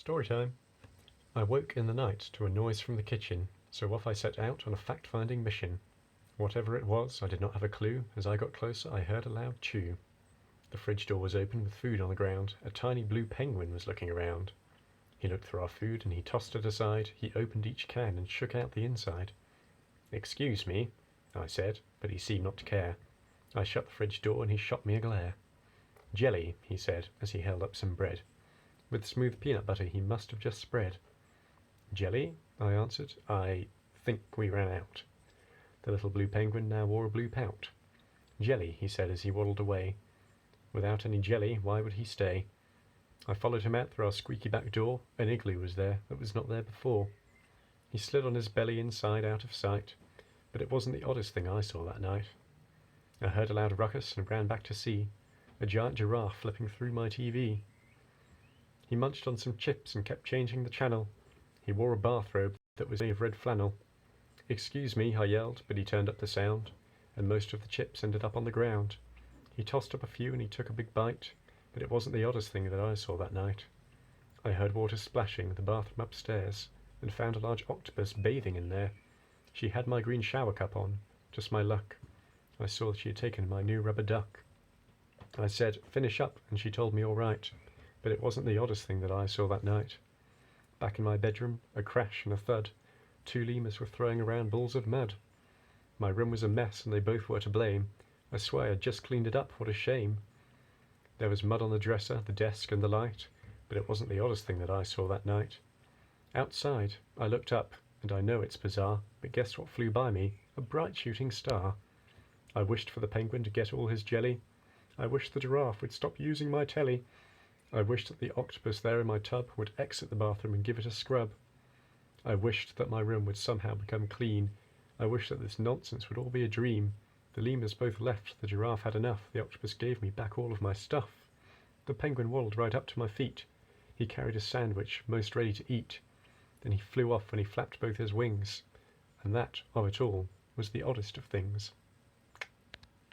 Story time. I woke in the night to a noise from the kitchen, so off I set out on a fact-finding mission. Whatever it was, I did not have a clue. As I got closer, I heard a loud chew. The fridge door was open with food on the ground. A tiny blue penguin was looking around. He looked through our food and he tossed it aside. He opened each can and shook out the inside. "Excuse me," I said, but he seemed not to care. I shut the fridge door and he shot me a glare. "Jelly," he said as he held up some bread. With smooth peanut butter he must have just spread. "Jelly?" I answered. "I think we ran out." The little blue penguin now wore a blue pout. "Jelly," he said as he waddled away. Without any jelly, why would he stay? I followed him out through our squeaky back door. An igloo was there that was not there before. He slid on his belly inside out of sight, but it wasn't the oddest thing I saw that night. I heard a loud ruckus and ran back to see a giant giraffe flipping through my TV. He munched on some chips and kept changing the channel. He wore a bathrobe that was made of red flannel. "Excuse me," I yelled, but he turned up the sound, and most of the chips ended up on the ground. He tossed up a few and he took a big bite, but it wasn't the oddest thing that I saw that night. I heard water splashing in the bathroom upstairs, and found a large octopus bathing in there. She had my green shower cup on, just my luck. I saw that she had taken my new rubber duck. I said, "Finish up," and she told me all right. But it wasn't the oddest thing that I saw that night. Back in my bedroom, a crash and a thud. 2 lemurs were throwing around balls of mud. My room was a mess and they both were to blame. I swear I'd just cleaned it up, what a shame. There was mud on the dresser, the desk and the light, but it wasn't the oddest thing that I saw that night. Outside, I looked up, and I know it's bizarre, but guess what flew by me? A bright shooting star. I wished for the penguin to get all his jelly. I wished the giraffe would stop using my telly. I wished that the octopus there in my tub would exit the bathroom and give it a scrub. I wished that my room would somehow become clean. I wished that this nonsense would all be a dream. The lemurs both left, the giraffe had enough, the octopus gave me back all of my stuff. The penguin waddled right up to my feet. He carried a sandwich, most ready to eat. Then he flew off when he flapped both his wings. And that, of it all, was the oddest of things.